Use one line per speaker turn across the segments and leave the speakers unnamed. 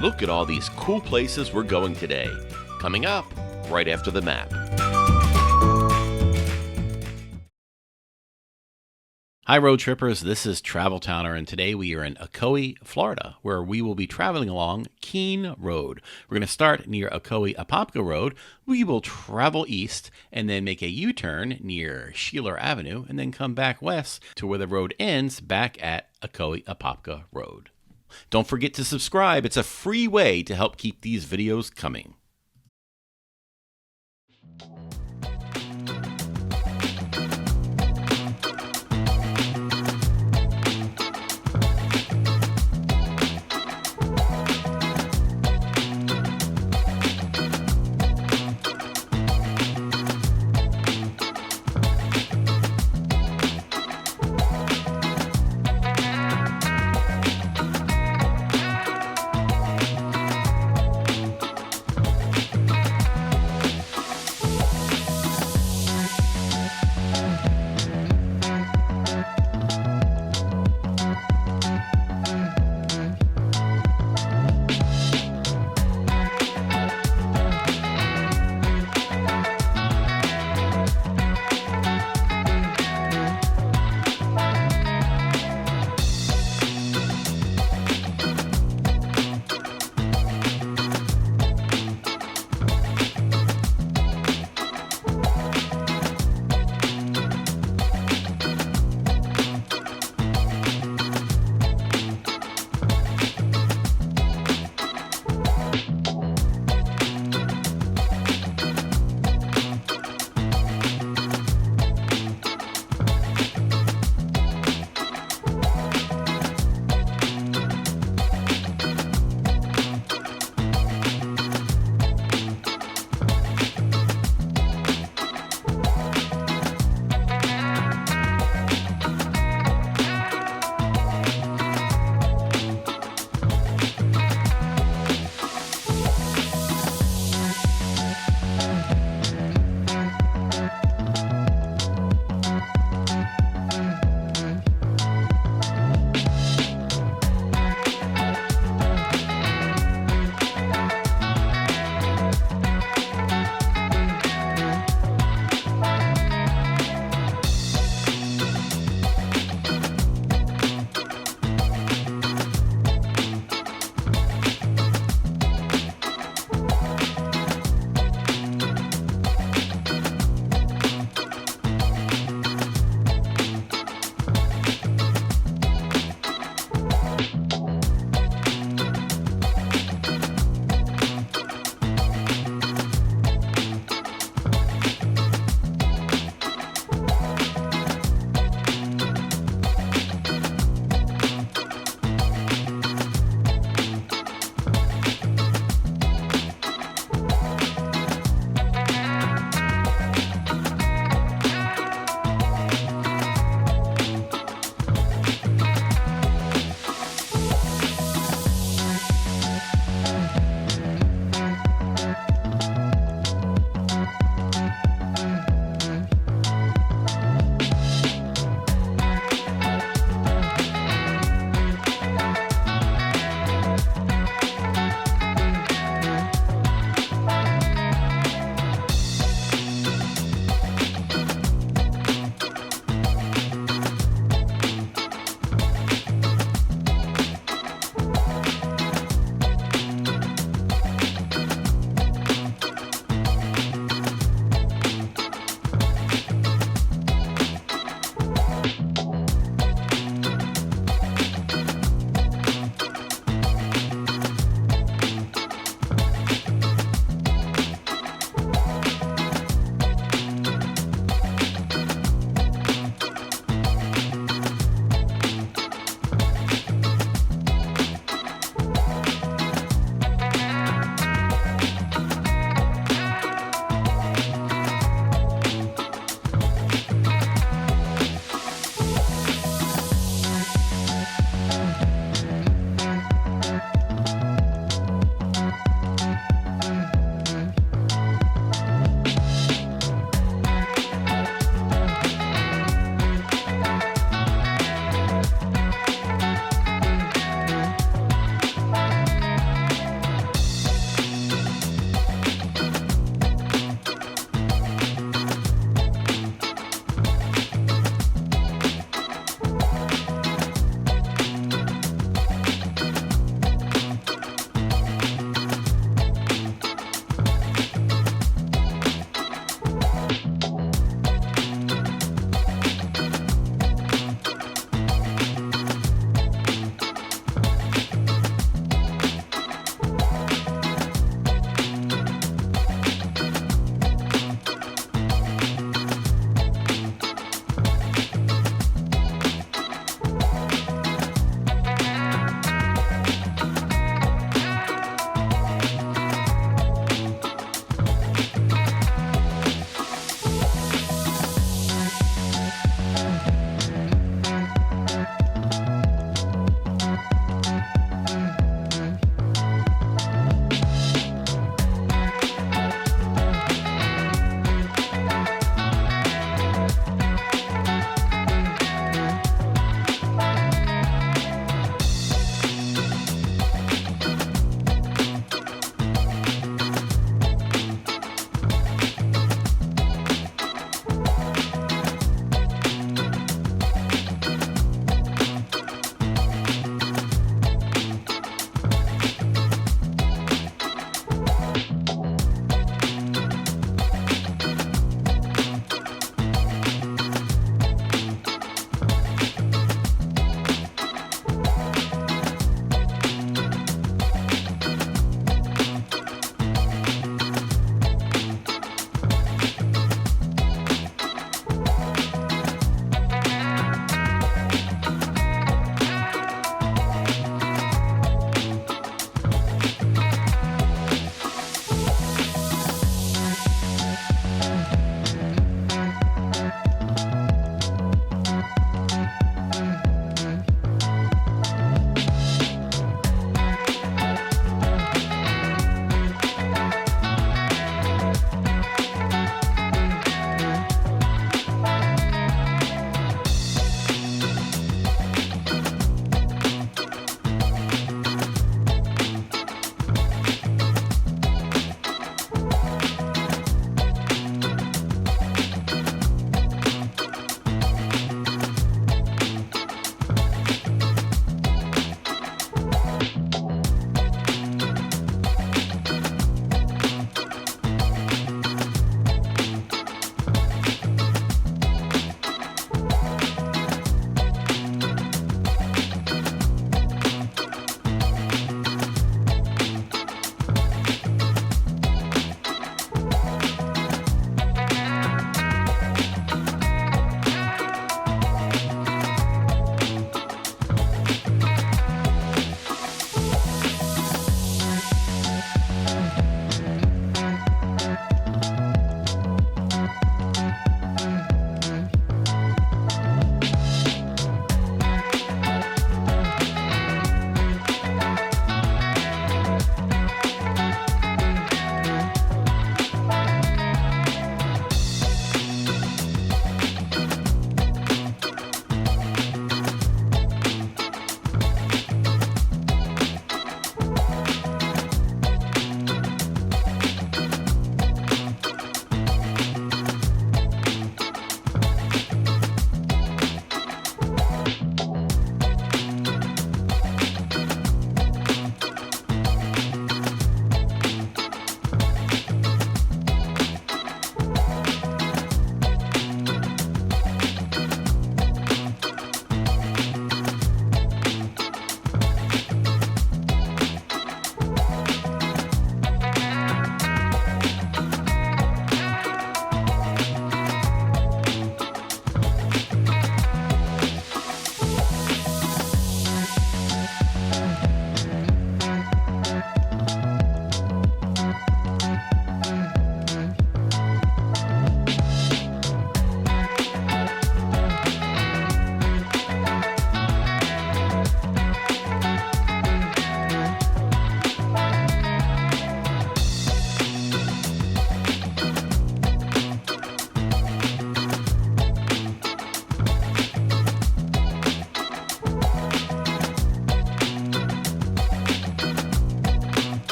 Look at all these cool places we're going today. Coming up, right after the map. Hi road trippers, this is Travel Towner, and today we are in Ocoee, Florida, where we will be traveling along Keene Road. We're going to start near Ocoee-Apopka Road. We will travel east and then make a U-turn near Sheeler Avenue and then come back west to where the road ends back at Ocoee-Apopka Road. Don't forget to subscribe. It's a free way to help keep these videos coming.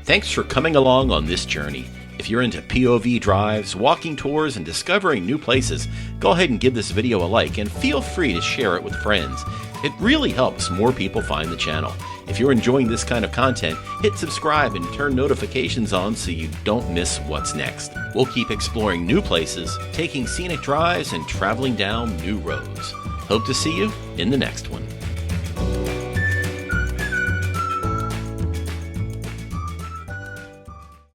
Thanks for coming along on this journey. If you're into POV drives, walking tours, and discovering new places, go ahead and give this video a like and feel free to share it with friends. It really helps more people find the channel. If you're enjoying this kind of content, hit subscribe and turn notifications on so you don't miss what's next. We'll keep exploring new places, taking scenic drives, and traveling down new roads. Hope to see you in the next one.